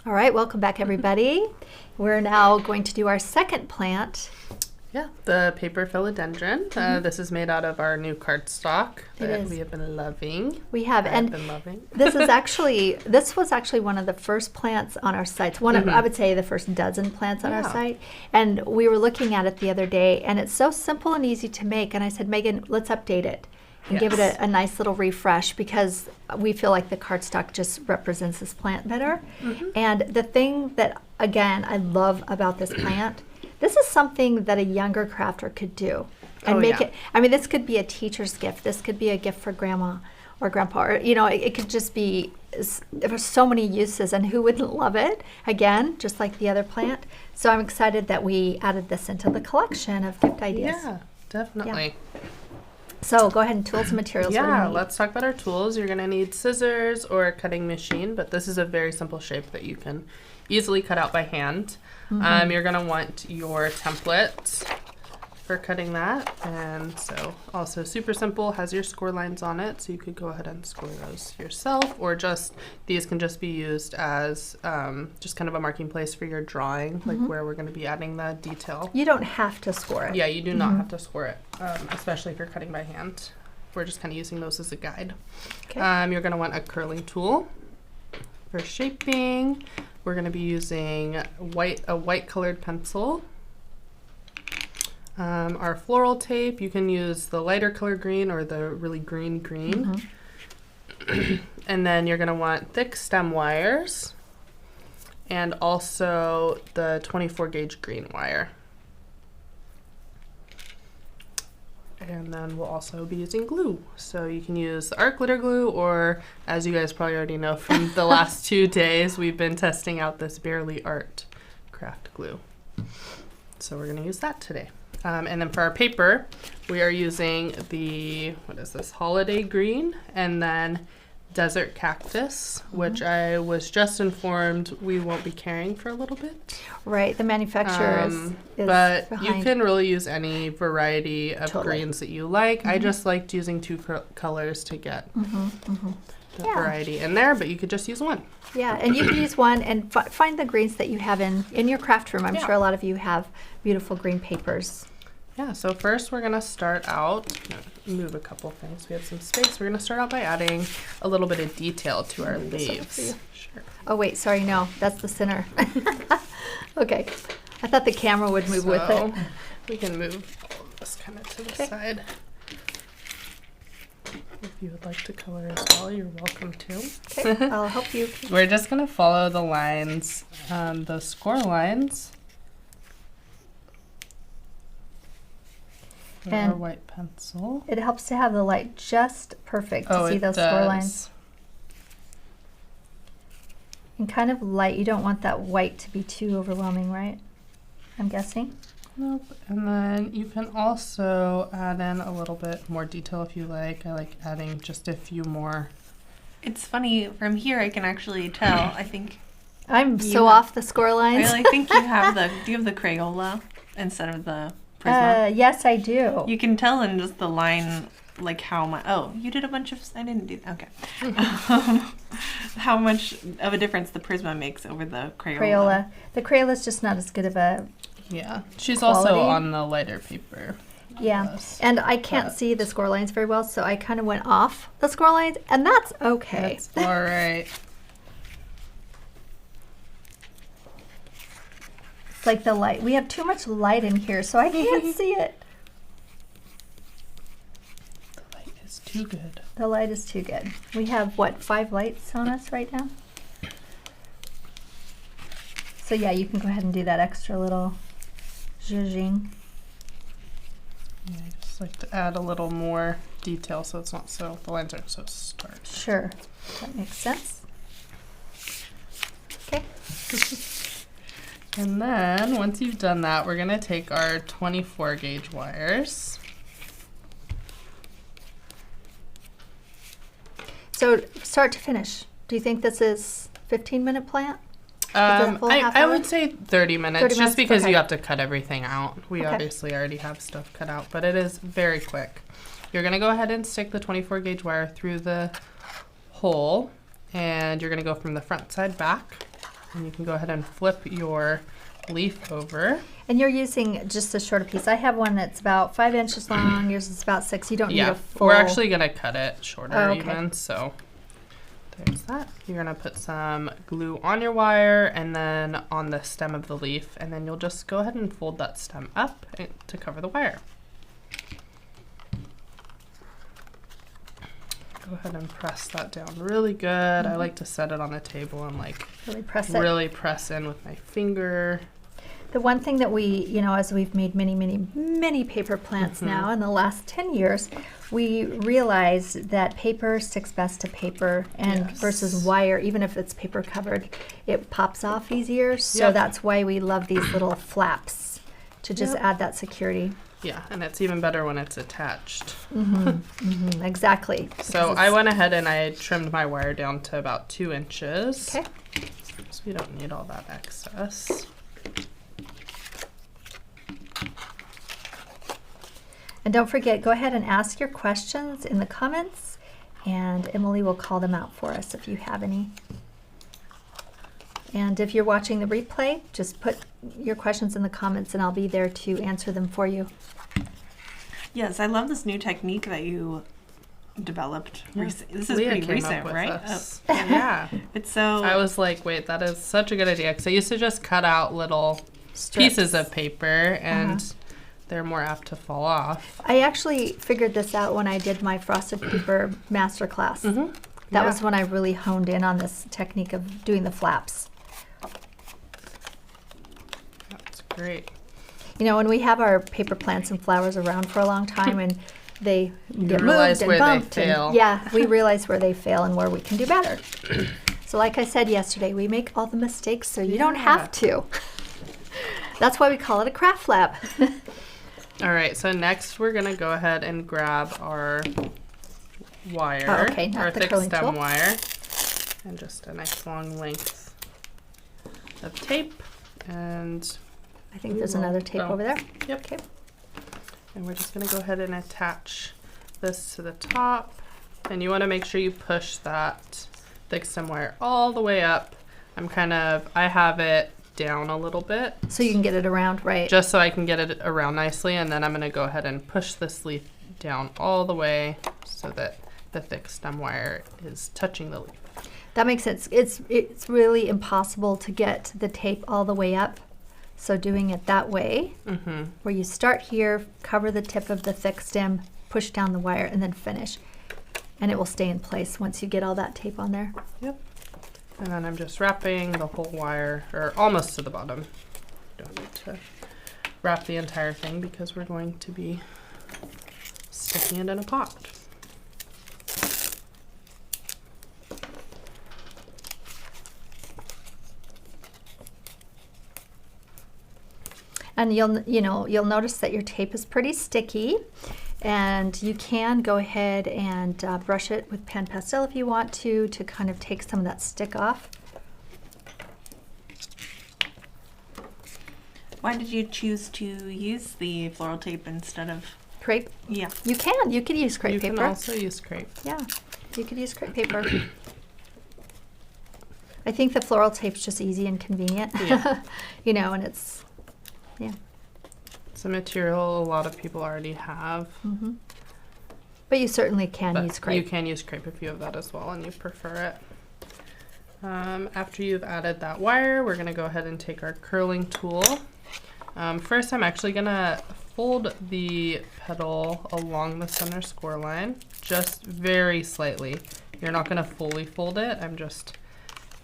All right, welcome back everybody. We're now going to do our second plant. Yeah, the paper philodendron. This is made out of our new cardstock that we have been loving. We have, and been loving. this was actually one of the first plants on our site. One of, I would say, the first dozen plants on our site. And we were looking at it the other day, and it's so simple and easy to make. And I said, Megan, let's update it and give it a nice little refresh, because we feel like the cardstock just represents this plant better. And the thing that, again, I love about this plant, this is something that a younger crafter could do and make it. I mean, this could be a teacher's gift. This could be a gift for grandma or grandpa, or, you know, it could just be, there's so many uses, and who wouldn't love it? Again, just like the other plant. So I'm excited that we added this into the collection of gift ideas. Yeah, definitely. Yeah. So go ahead and tools and materials. Yeah, let's talk about our tools. You're going to need scissors or a cutting machine, but this is a very simple shape that you can easily cut out by hand. You're going to want your template for cutting that, and so also super simple, has your score lines on it, so you could go ahead and score those yourself, or just these can just be used as just kind of a marking place for your drawing, like where we're going to be adding the detail. You don't have to score it. Yeah, you do not have to score it, especially if you're cutting by hand. We're just kind of using those as a guide. Okay. You're going to want a curling tool for shaping. We're going to be using a white colored pencil. Our floral tape, you can use the lighter color green or the really green. And then you're going to want thick stem wires and also the 24 gauge green wire. And then we'll also be using glue. So you can use the art glitter glue, or as you guys probably already know from the last 2 days, we've been testing out this Barely Art craft glue. So we're going to use that today. And then for our paper, we are using the, what is this, holiday green, and then desert cactus, which I was just informed we won't be carrying for a little bit. Right, the manufacturer is but behind. You can really use any variety of greens that you like. I just liked using 2 colors to get the variety in there, but you could just use one. Yeah, and you can use one and find the greens that you have in your craft room. I'm sure a lot of you have beautiful green papers. Yeah, so first we're going to start out, move a couple things. We have some space. We're going to start out by adding a little bit of detail to our leaves. Sure. Oh, wait, sorry, no, that's the center. Okay, I thought the camera would move with it. We can move this kind of to the side. If you would like to color as well, you're welcome to. Okay, I'll help you. We're just going to follow the lines, the score lines. And our white pencil. It helps to have the light just perfect to see those score lines. And kind of light. You don't want that white to be too overwhelming, right? I'm guessing. Nope. And then you can also add in a little bit more detail if you like. I like adding just a few more. It's funny, from here I can actually tell. I think I'm so off the score lines. I think you have do you have the Crayola instead of the Prisma? Yes, I do. You can tell in just the line, like how much. Oh, you did a bunch of. I didn't do. Okay. How much of a difference the Prisma makes over the Crayola? The Crayola is just not as good of a. Yeah, she's quality. Also on the lighter paper. Yeah, and I can't see the score lines very well, so I kind of went off the score lines, and that's okay. That's all right. It's like the light. We have too much light in here, so I can't see it. The light is too good. The light is too good. We have, what, 5 lights on us right now? So yeah, you can go ahead and do that extra little zhuzhing. Yeah, I just like to add a little more detail so it's not so, the lines aren't so stark. Sure, that makes sense. Okay. And then once you've done that, we're going to take our 24 gauge wires. So start to finish, do you think this is 15-minute plant? I would say 30 minutes, 30 just minutes? because Okay. you have to cut everything out. We obviously already have stuff cut out, but it is very quick. You're going to go ahead and stick the 24 gauge wire through the hole, and you're going to go from the front side back. And you can go ahead and flip your leaf over. And you're using just a shorter piece. I have one that's about 5 inches long. Yours is about 6. You don't need a full. We're actually going to cut it shorter okay. even. So there's that. You're going to put some glue on your wire and then on the stem of the leaf. And then you'll just go ahead and fold that stem up to cover the wire. Go ahead and press that down really good. I like to set it on the table and like really press in with my finger. The one thing that we, you know, as we've made many paper plants now in the last 10 years, we realized that paper sticks best to paper and versus wire, even if it's paper covered, it pops off easier. So that's why we love these little flaps to just add that security. Yeah, and it's even better when it's attached. Exactly. So I went ahead and I trimmed my wire down to about 2 inches. Okay. So we don't need all that excess. And don't forget, go ahead and ask your questions in the comments, and Emily will call them out for us if you have any. And if you're watching the replay, just put your questions in the comments and I'll be there to answer them for you. Yes, I love this new technique that you developed. This is Leah pretty came recent, up with right? this. Yeah. It's so... I was like, wait, that is such a good idea. Because I used to just cut out little pieces of paper and they're more apt to fall off. I actually figured this out when I did my frosted paper masterclass. That was when I really honed in on this technique of doing the flaps. That's great. You know, when we have our paper plants and flowers around for a long time and they get realize moved and where bumped, they fail. and yeah, we realize where they fail and where we can do better. So like I said yesterday, we make all the mistakes so you don't have to. That's why we call it a craft lab. All right, so next we're gonna go ahead and grab our wire, our thick stem wire, and just a nice long length of tape. And I think there's another tape over there. Yep. Okay. And we're just gonna go ahead and attach this to the top. And you wanna make sure you push that thick stem wire all the way up. I have it down a little bit. So you can get it around, right? Just so I can get it around nicely, and then I'm gonna go ahead and push this leaf down all the way so that the thick stem wire is touching the leaf. That makes sense. It's really impossible to get the tape all the way up. So doing it that way, where you start here, cover the tip of the thick stem, push down the wire, and then finish. And it will stay in place once you get all that tape on there. Yep. And then I'm just wrapping the whole wire, or almost to the bottom. Don't need to wrap the entire thing because we're going to be sticking it in a pot. And you'll notice that your tape is pretty sticky, and you can go ahead and brush it with pen pastel if you want to kind of take some of that stick off. Why did you choose to use the floral tape instead of crepe? Yeah. You could use crepe paper. You can also use crepe. Yeah, you could use crepe paper. I think the floral tape's just easy and convenient. Yeah. And it's, yeah. It's a material a lot of people already have. But you certainly can use crepe. You can use crepe if you have that as well and you prefer it. After you've added that wire, we're going to go ahead and take our curling tool. First, I'm actually going to fold the petal along the center score line, just very slightly. You're not going to fully fold it. I'm just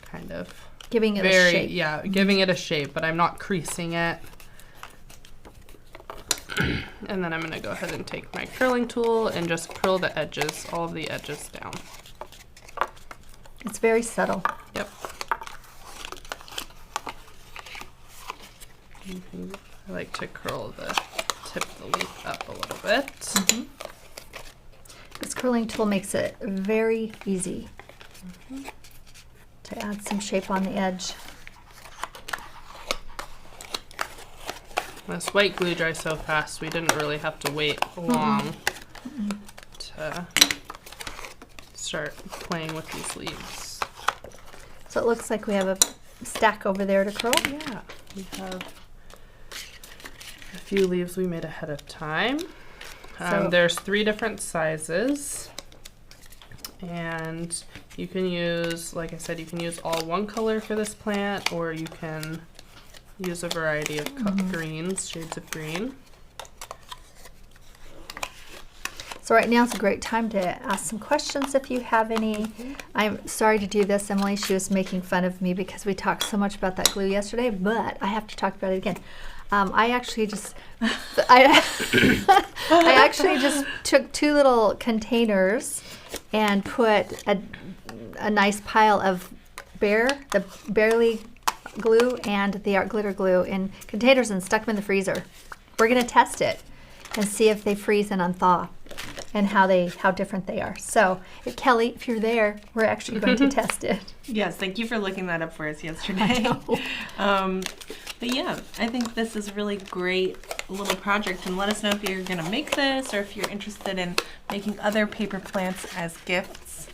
kind of giving it a shape. Yeah, giving it a shape, but I'm not creasing it. And then I'm going to go ahead and take my curling tool and just curl the edges, all of the edges down. It's very subtle. Yep. I like to curl the tip of the leaf up a little bit. This curling tool makes it very easy to add some shape on the edge. This white glue dries so fast, we didn't really have to wait long to start playing with these leaves. So it looks like we have a stack over there to curl. Yeah, we have a few leaves we made ahead of time. There's 3 different sizes, and you can use, like I said, you can use all one color for this plant, or you can use a variety of greens, shades of green. So right now is a great time to ask some questions if you have any. I'm sorry to do this, Emily. She was making fun of me because we talked so much about that glue yesterday, but I have to talk about it again. I actually just took 2 little containers and put a nice pile of the barely glue and the art glitter glue in containers and stuck them in the freezer. We're gonna test it and see if they freeze and unthaw and how different they are. So, Kelly, if you're there, we're actually going to test it. Yes, thank you for looking that up for us yesterday. But yeah, I think this is a really great little project, and let us know if you're gonna make this or if you're interested in making other paper plants as gifts.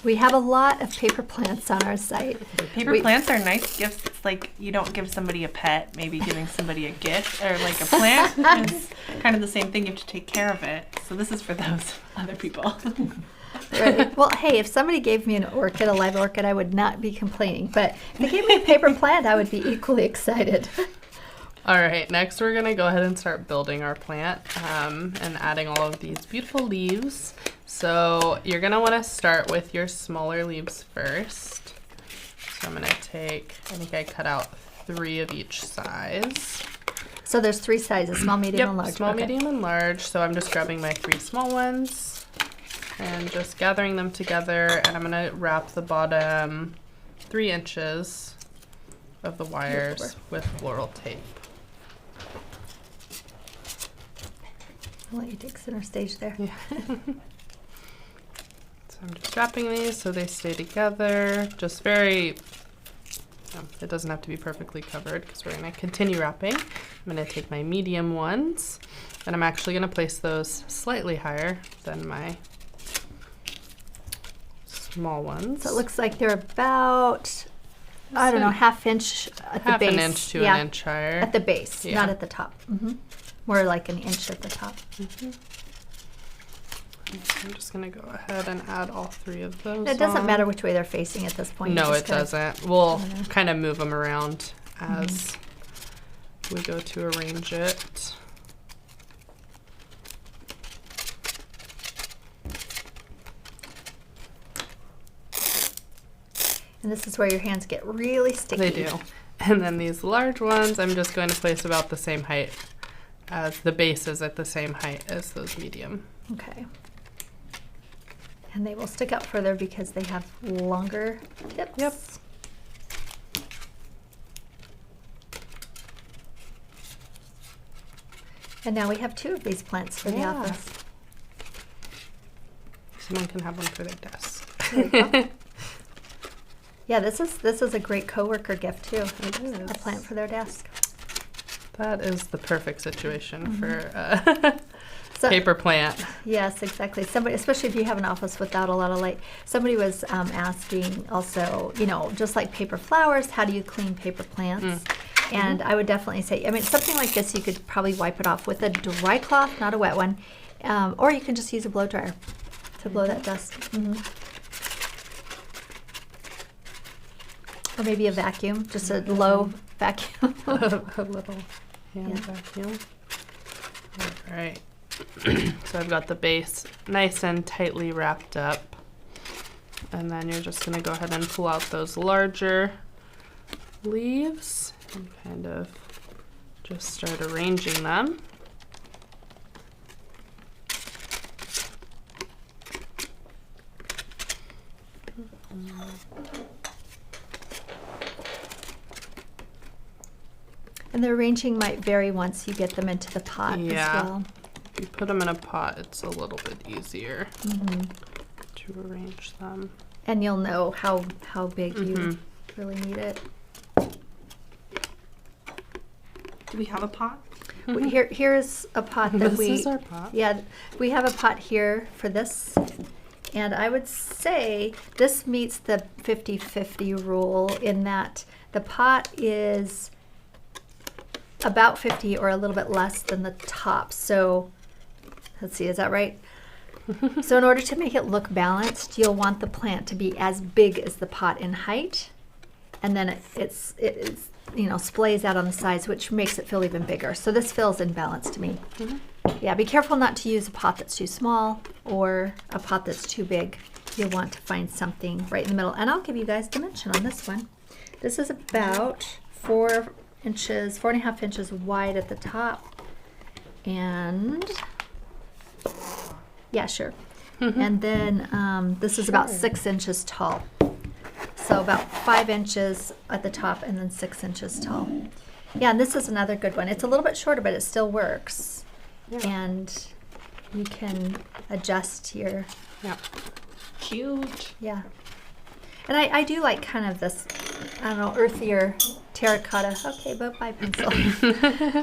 We have a lot of paper plants on our site. Paper plants are nice gifts. It's like you don't give somebody a pet, maybe giving somebody a gift, or like a plant is kind of the same thing. You have to take care of it. So this is for those other people. Right. Well, hey, if somebody gave me an orchid, a live orchid, I would not be complaining. But if they gave me a paper plant, I would be equally excited. All right, next we're gonna go ahead and start building our plant and adding all of these beautiful leaves. So you're gonna wanna start with your smaller leaves first. So I'm gonna take, I think I cut out 3 of each size. So there's 3 sizes, small, medium, and large. Small, medium, and large. So I'm just grabbing my 3 small ones and just gathering them together, and I'm gonna wrap the bottom 3 inches of the wires with floral tape. I'll let you take center stage there. Yeah. So I'm just wrapping these so they stay together. Just very, it doesn't have to be perfectly covered because we're going to continue wrapping. I'm going to take my medium ones, and I'm actually going to place those slightly higher than my small ones. So it looks like they're about, I don't know, ½ inch at the base. Half an inch to an inch higher. At the base, Yeah. not at the top. More like an inch at the top. I'm just going to go ahead and add all 3 of those. It doesn't matter which way they're facing at this point. No, it doesn't. We'll I know. kind of move them around as we go to arrange it. And this is where your hands get really sticky. They do. And then these large ones, I'm just going to place about the same height as the base is at the same height as those medium. Okay. And they will stick out further because they have longer tips. Yep. And now we have 2 of these plants for the Yeah. office. Someone can have one for their desk. There you go. Yeah, this is a great coworker gift too. It is. A plant for their desk. That is the perfect situation for So- paper plant. Yes, exactly. Somebody, especially if you have an office without a lot of light. Somebody was asking also, just like paper flowers, how do you clean paper plants? And I would definitely say, I mean, something like this, you could probably wipe it off with a dry cloth, not a wet one, or you can just use a blow dryer to blow that dust. Or maybe a vacuum, just a low vacuum. A little hand Yeah. vacuum. All right. So I've got the base nice and tightly wrapped up. And then you're just going to go ahead and pull out those larger leaves and kind of just start arranging them. And the arranging might vary once you get them into the pot as well. If you put them in a pot, it's a little bit easier to arrange them. And you'll know how big you really need it. Do we have a pot? Here's a pot that This is our pot. Yeah, we have a pot here for this. And I would say this meets the 50-50 rule in that the pot is about 50 or a little bit less than the top. So let's see, is that right? So in order to make it look balanced, you'll want the plant to be as big as the pot in height, and then it splays out on the sides, which makes it feel even bigger. So this feels in balance to me. Yeah, be careful not to use a pot that's too small or a pot that's too big. You'll want to find something right in the middle. And I'll give you guys dimension on this one. This is about 4.5 inches wide at the top. And yeah, sure. And then this is about 6 inches tall. So about 5 inches at the top and then 6 inches tall. Yeah, and this is another good one. It's a little bit shorter, but it still works. Yeah. And you can adjust your... Yeah. Cute. Yeah. And I do like kind of this, I don't know, earthier terracotta. Okay, bye pencil.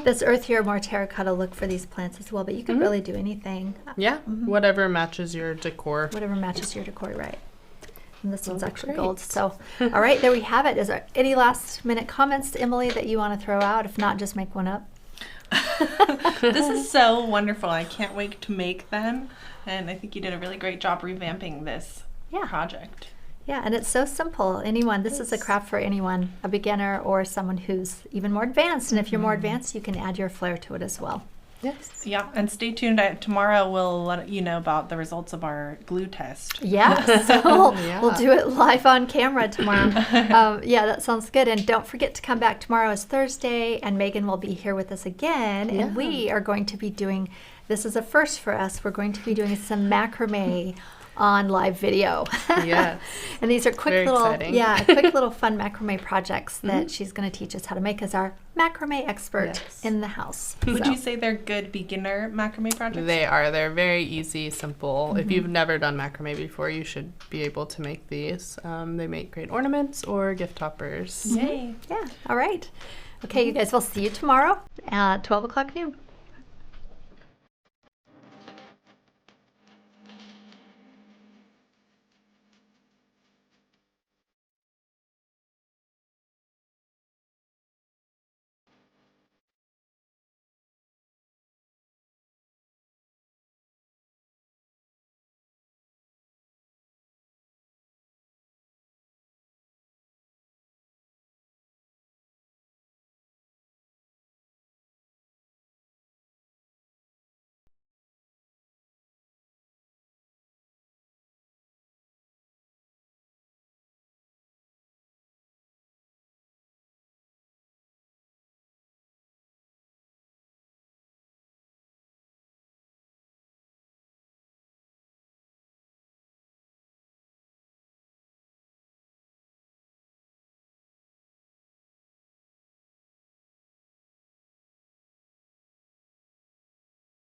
This earthier, more terracotta look for these plants as well, but you can really do anything. Yeah, whatever matches your decor. Whatever matches your decor, right. And this one's actually gold. So, all right, there we have it. Is there any last minute comments, Emily, that you want to throw out? If not, just make one up. This is so wonderful. I can't wait to make them. And I think you did a really great job revamping this project. Yeah, and it's so simple. This is a craft for anyone, a beginner or someone who's even more advanced. And if you're more advanced, you can add your flair to it as well. Yes. Yeah, and stay tuned. Tomorrow we'll let you know about the results of our glue test. Yeah, so we'll do it live on camera tomorrow. Yeah, that sounds good. And don't forget to come back. Tomorrow is Thursday, and Megan will be here with us again. Yeah. And we are going to be doing, this is a first for us, we're going to be doing some macrame on live video. Yes. And these are quick little fun macrame projects that she's going to teach us how to make as our macrame expert in the house. Would you say they're good beginner macrame projects? They are. They're very easy, simple. If you've never done macrame before, you should be able to make these. They make great ornaments or gift toppers. Yay. Yeah. All right. Okay, you guys, we'll see you tomorrow at 12 o'clock noon.